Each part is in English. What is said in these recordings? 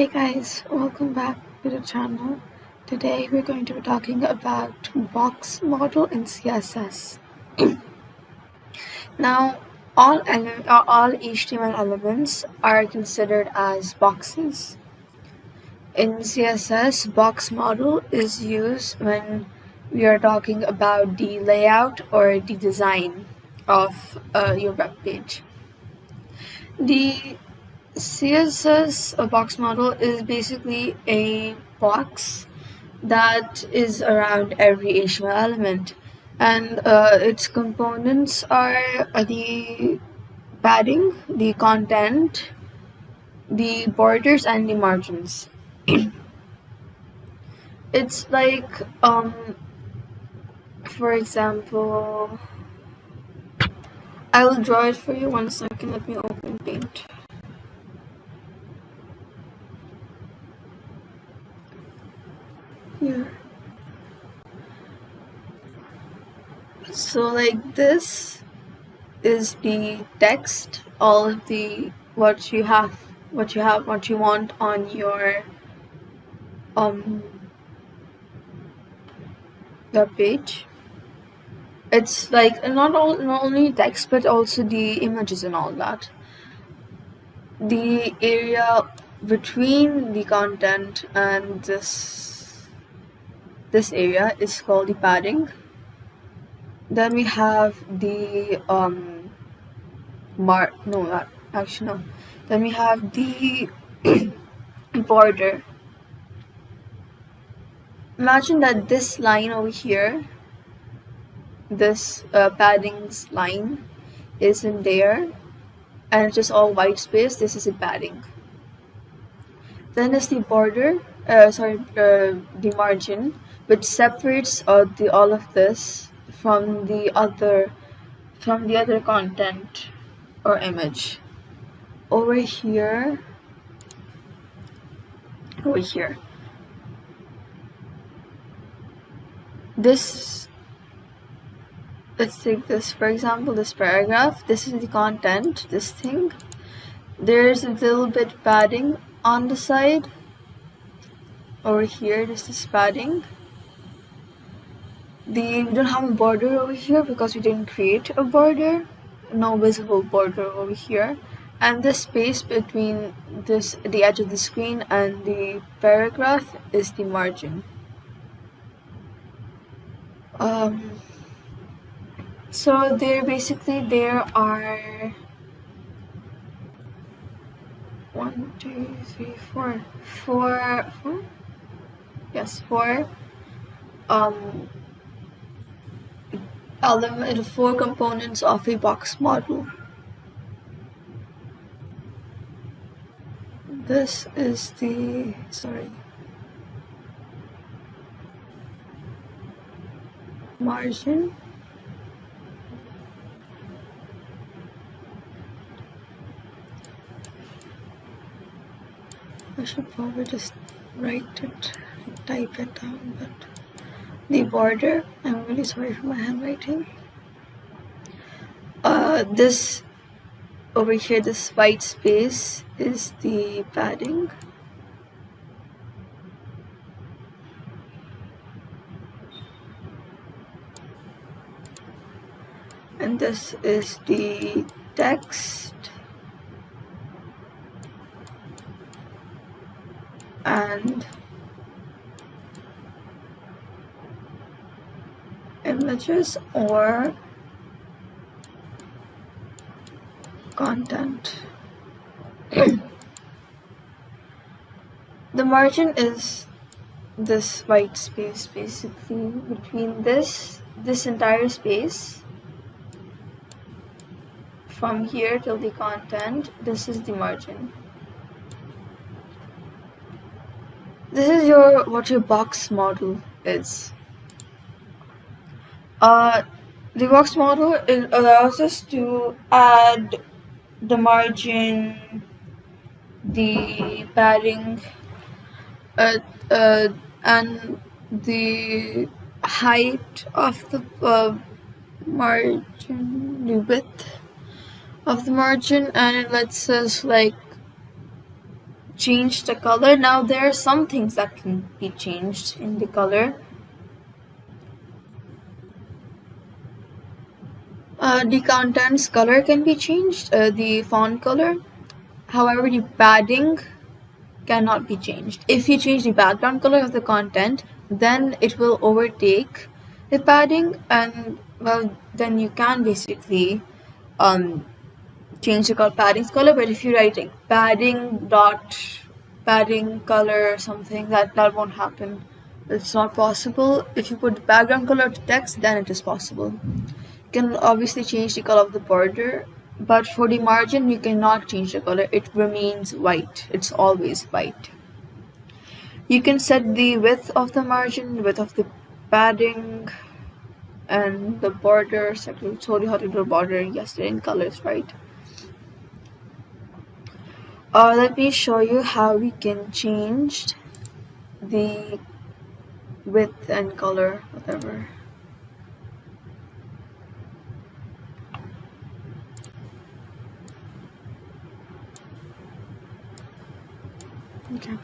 Hey guys, welcome back to the channel. Today we're going to be talking about box model in CSS. Now, all HTML elements are considered as boxes. In CSS, box model is used when we are talking about the layout or the design of your web page. The CSS box model is basically a box that is around every HTML element, and its components are the padding, the content, the borders, and the margins. It's like, for example, I will draw it for you. 1 second, let me open Paint. Here. So like this is the text, all of the what you want on your web page. It's like not only text but also the images and all that. The area between the content and this area is called the padding. Then we have the Then we have the border. Imagine that this line over here, this padding's line, is in there, and it's just all white space. This is a padding. Then is the border, the margin, which separates all of this from the other content or image. Over here. This, let's take this for example, this paragraph. This is the content, this thing. There's a little bit padding on the side. Over here, this is padding. We don't have a border over here because we didn't create a border. No visible border over here. And the space between the edge of the screen and the paragraph is the margin. So there are 1, 2, 3, 4. Yes, 4 4 components of a box model. This is the margin. I should probably just type it down, but the border, I'm really sorry for my handwriting. This over here, this white space is the padding. And this is the text. And images or content. The margin is this white space basically between this entire space from here till the content. This is the margin. This is what your box model is. The box model allows us to add the margin, the padding, and the height of the margin, the width of the margin, and it lets us like change the color. Now there are some things that can be changed in the color. The content's color can be changed, the font color. However, the padding cannot be changed. If you change the background color of the content, then it will overtake the padding, and well, then you can basically change the padding's color. But if you write like padding color or something, that won't happen. It's not possible. If you put the background color to text, then it is possible. You can obviously change the color of the border, but for the margin you cannot change the color. It remains white. It's always white. You can set the width of the margin, width of the padding, and the border. So I told you how to do a border yesterday in colors, right? Let me show you how we can change the width and color, whatever. Okay.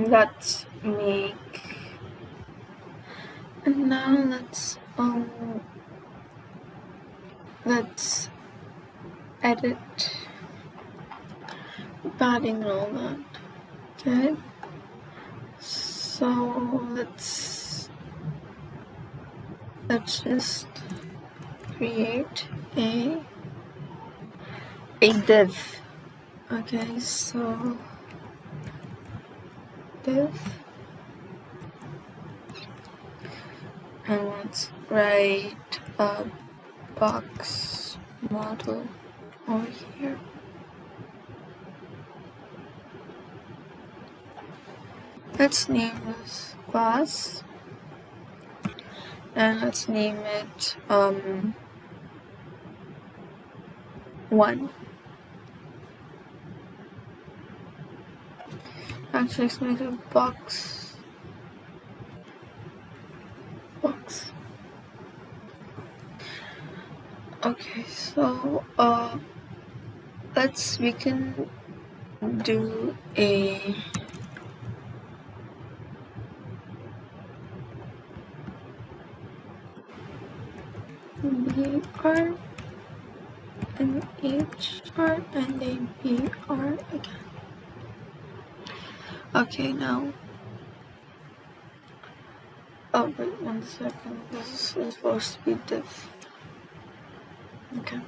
Let's make, and now let's edit padding and all that. Okay, so let's just create a div. Okay, so div, and let's write a box model over here. Let's name this class, and let's name it 1. Actually, let's make it a box. Okay, so we can do a BR and HR and a BR again. Okay, now. Oh, wait 1 second. This is supposed to be div. Okay.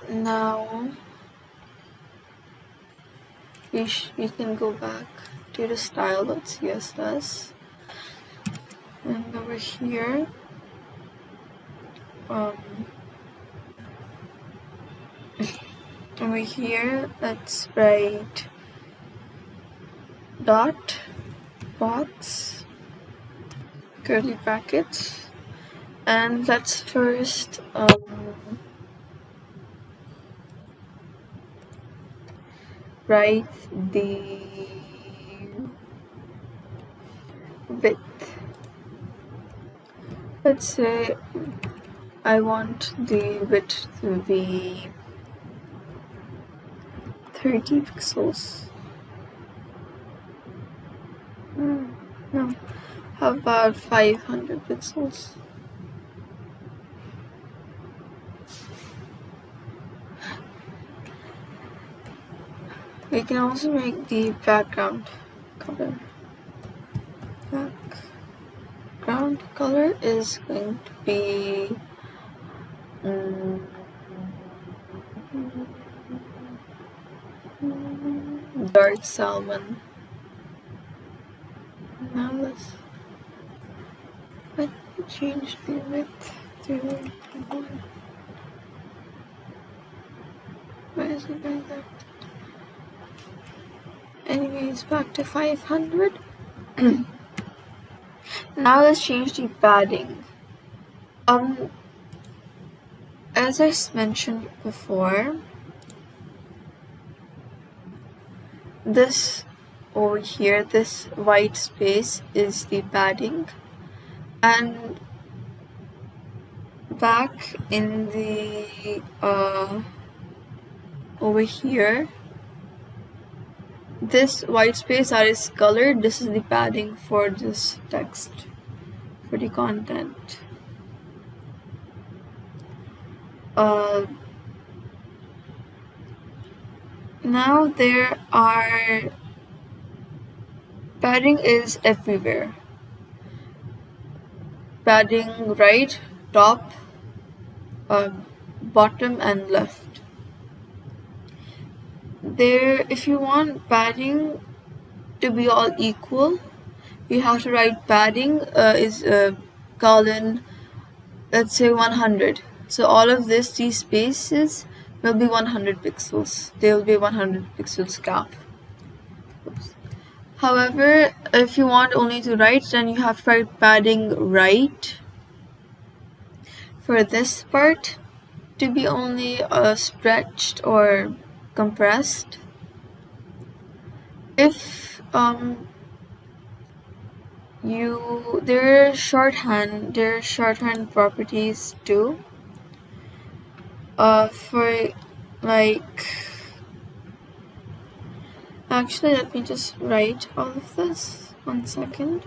Now we can go back to the style.css, and over here let's write dot box curly brackets, and let's first write the width. Let's say I want the width to be 30 pixels. No, how about 500 pixels? We can also make the background color. Background color is going to be dark salmon. Now let me change the width to 1. Why is it like that? Anyways, back to 500. Now let's change the padding. As I mentioned before, this over here, this white space is the padding, and back in the over here, this white space that is colored, this is the padding for this text, for the content. Now there are padding is everywhere. Padding right, top, bottom, and left. There, if you want padding to be all equal, you have to write padding is colon, let's say 100. So all of these spaces will be 100 pixels. There will be 100 pixels gap. Oops. However, if you want only to write, then you have to write padding right for this part to be only stretched or compressed. If there are shorthand properties too. For like, actually, let me just write all of this. 1 second.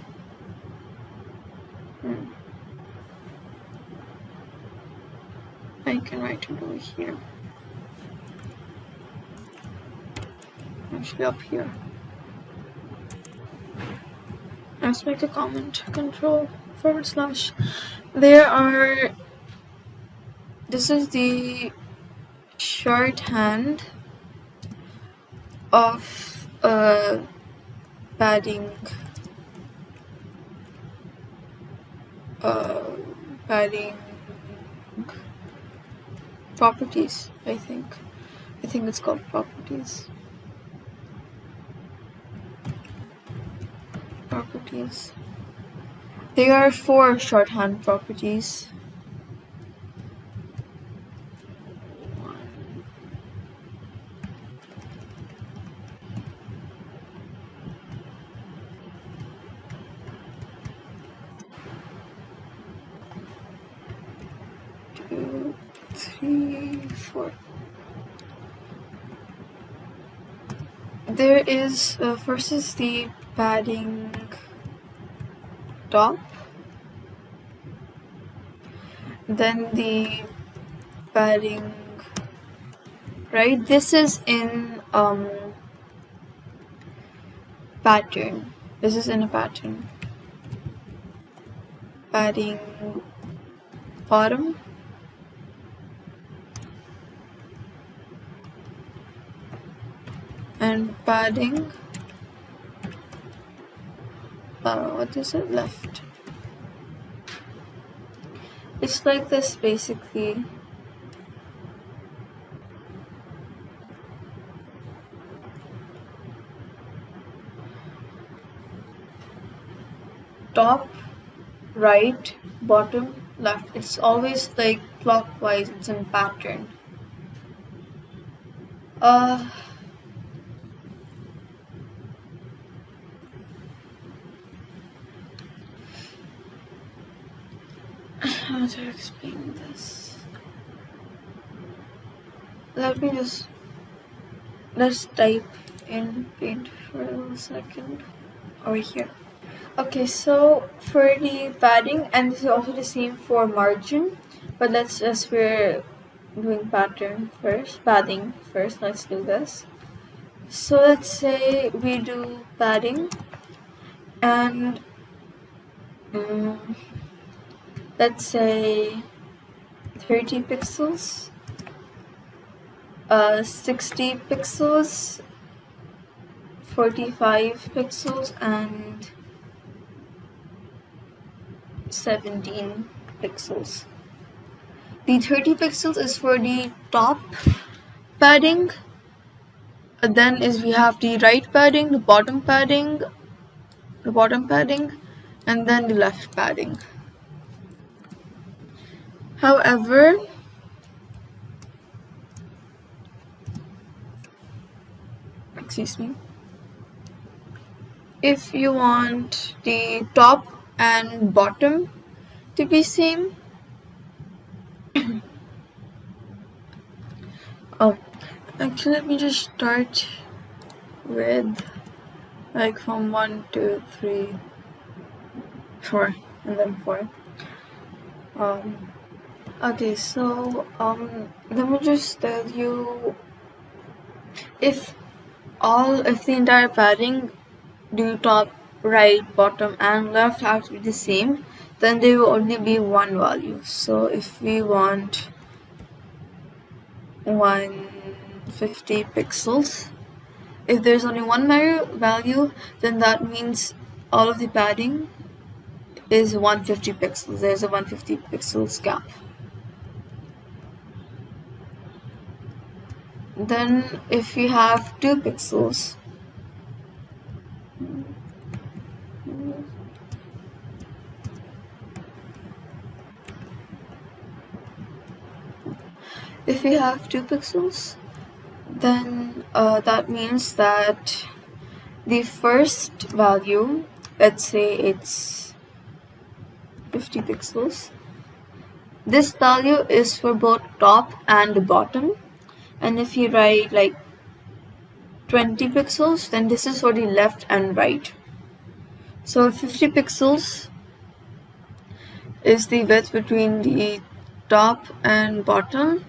I can write it over here. Actually, up here. Let's make a comment. Control / this is the shorthand of padding properties. I think it's called properties. There are 4 shorthand properties. 2, 3, 4. There is first is the padding top, then the padding right. This is in pattern. This is in a pattern. Padding bottom, and padding what is it, left. It's like this basically. Top, right, bottom, left. It's always like clockwise. It's in pattern. How to explain this? Let's type in Paint for a second over here. Okay, so for the padding, and this is also the same for margin, but we're doing padding first, let's do this. So let's say we do padding, and let's say 30 pixels, 60 pixels, 45 pixels, and 17 pixels. The 30 pixels is for the top padding. Then we have the right padding, the bottom padding, and then the left padding. However, excuse me, if you want the top and bottom to be same, oh, actually let me just start with like from 1, 2, 3, 4, and then 4. Okay, so let me just tell you, if the entire padding, the top, right, bottom, and left have to be the same, then there will only be one value. So if we want 150 pixels, if there's only one value, then that means all of the padding is 150 pixels. There's a 150 pixels gap. Then if we have 2 pixels, then that means that the first value, let's say it's 50 pixels, this value is for both top and bottom. And if you write like 20 pixels, then this is for the left and right. So 50 pixels is the width between the top and bottom.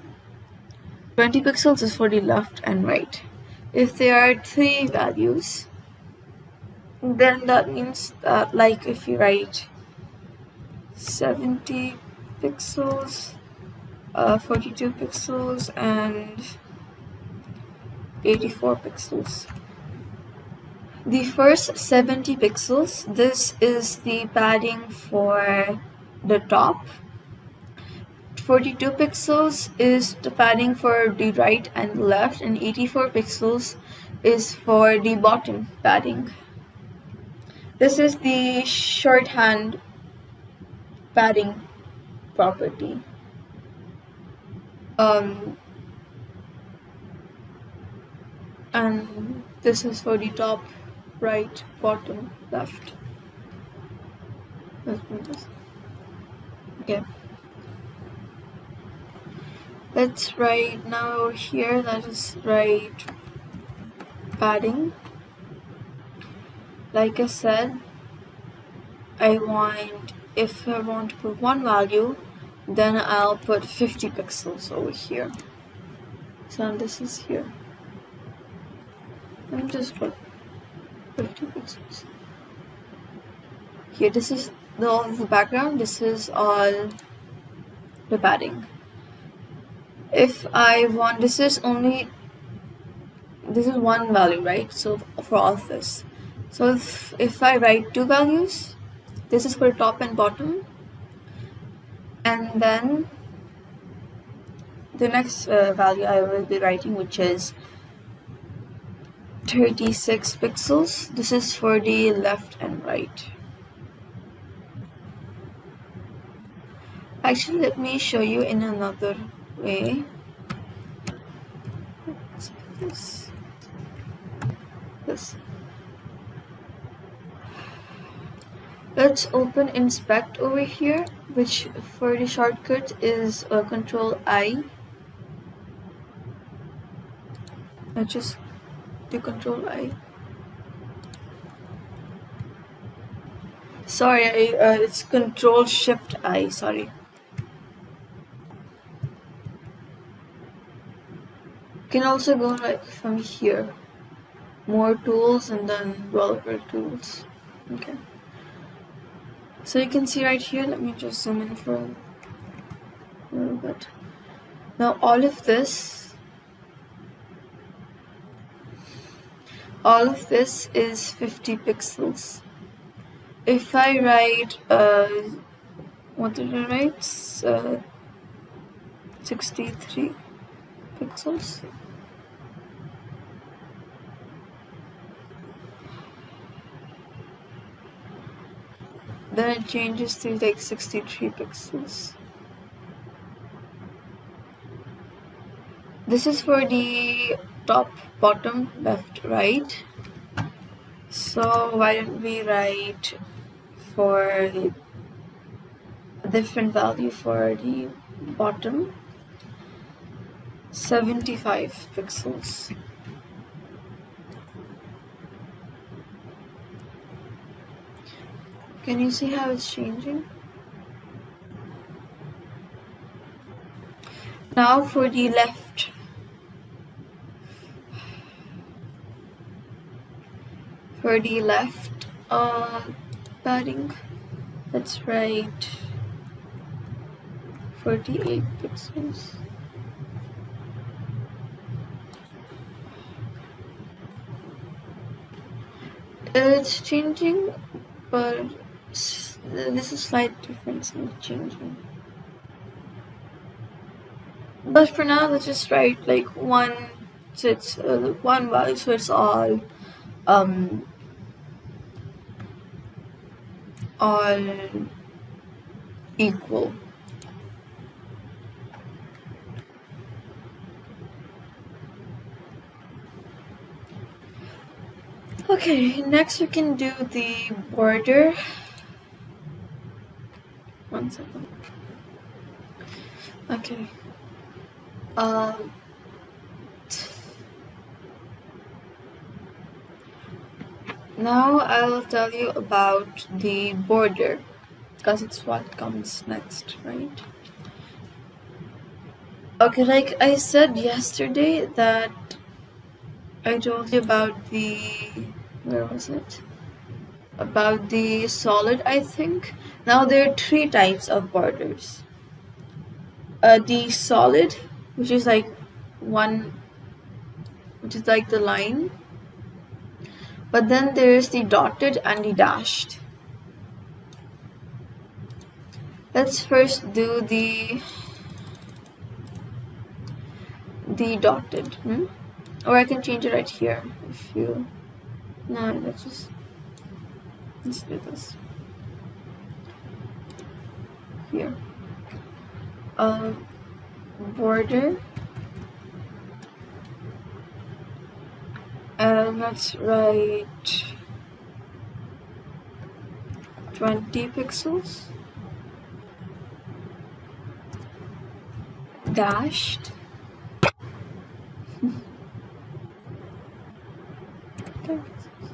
20 pixels is for the left and right. If there are 3 values, then that means that, like if you write 70 pixels, 42 pixels, and 84 pixels. The first 70 pixels, this is the padding for the top. 42 pixels is the padding for the right and left, and 84 pixels is for the bottom padding. This is the shorthand padding property. And this is for the top, right, bottom, left. Let's do this. Okay. Let's write now here, let us write padding. Like I said, if I want to put one value, then I'll put 50 pixels over here. So this is here. Let me just put 50 pixels. Here, this is all the background, this is all the padding. If I want, this is one value, right? So for all of this. So if I write 2 values, this is for top and bottom, and then the next value I will be writing, which is 36 pixels. This is for the left and right. Actually, let me show you in another way. This. Let's open inspect over here, which for the shortcut is Control I. Let's just do Control I. Sorry, it's Control Shift I. Sorry. You can also go like from here, more tools, and then developer tools. Okay. So you can see right here, let me just zoom in for a little bit. Now all of this is 50 pixels. If I write, what did I write? 63 pixels. Then it changes to like 63 pixels. This is for the top, bottom, left, right. So why don't we write for a different value for the bottom? 75 pixels. Can you see how it's changing? Now for the left. For the left padding, let's write 48 pixels. It's changing, but there's a slight difference in changing. But for now, let's just write like one value, so it's all equal. Okay, next we can do the border. One second. Okay. Now I'll tell you about the border, because it's what comes next, right? Okay, like I said yesterday that I told you about the, where was it? About the solid, I think. Now there are 3 types of borders. The solid, which is like the line. But then there's the dotted and the dashed. Let's first do the dotted. Or I can change it right here if you... No, let's do this. Here. Border. And let's write 20 pixels. Dashed. 10 pixels.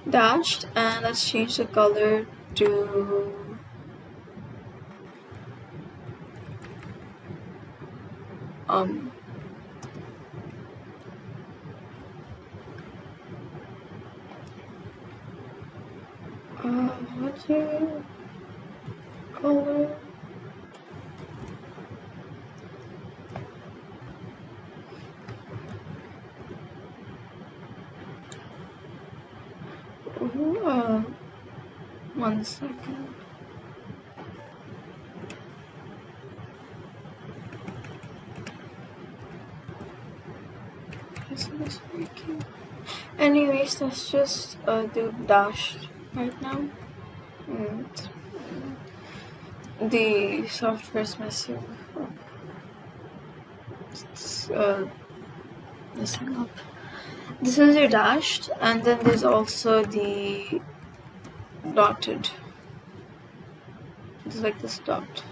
Dashed, and let's change the color to what's your color? One second. Anyways, let's just do dashed right now. The software is messing up. This is your dashed, and then there's also the dotted. It's like this dot.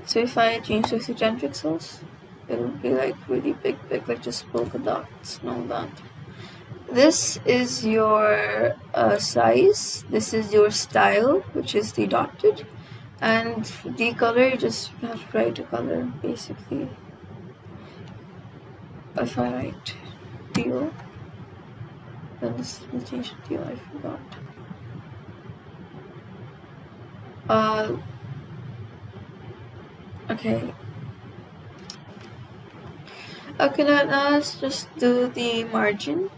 So if I change this to 10 pixels, it'll be like really big, like just polka dots and all that. This is your size. This is your style, which is the dotted. And the color, you just have to write a color, basically. If I write teal, then this will change to teal, I forgot. Okay. Okay, now let's just do the margin.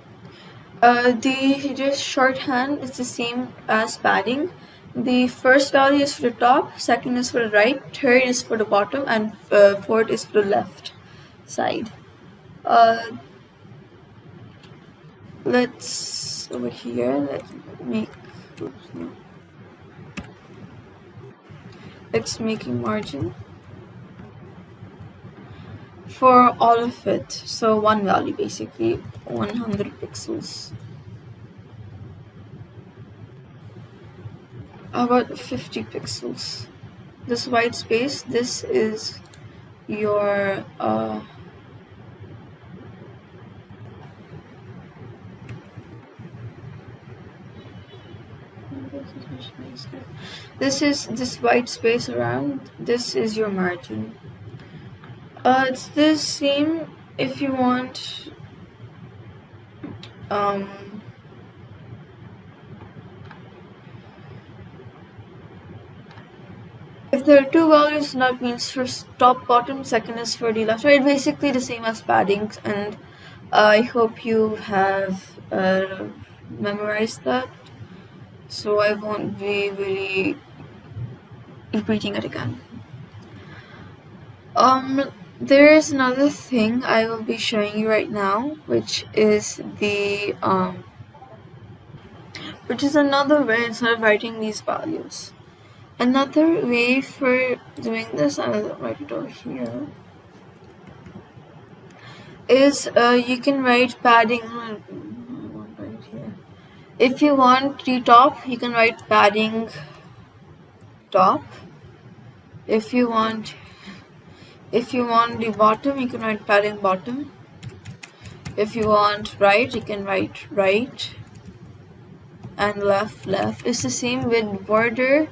The shorthand is the same as padding. The first value is for the top, second is for the right, third is for the bottom, and fourth is for the left side. let's over here, let's make, oops, no. Let's make a margin for all of it. So one value, basically 100 pixels. About 50 pixels. This white space, this is your this white space around, this is your margin. It's the same if you want if there are two values, that means first top bottom, second is for the left right, basically the same as padding, and I hope you have memorized that, so I won't be really repeating it again. There is another thing I will be showing you right now, which is another way instead of writing these values. Another way for doing this, I'll write it over here, is you can write padding. I won't write it here. If you want the top, you can write padding top. If you want the bottom, you can write padding bottom. If you want right, you can write right, and left. It's the same with border,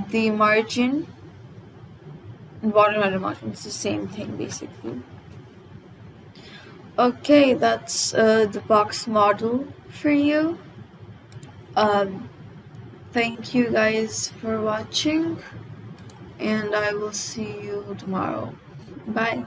the margin, and bottom and margin. It's the same thing basically. Okay, that's the box model for you. Thank you guys for watching, and I will see you tomorrow. Bye.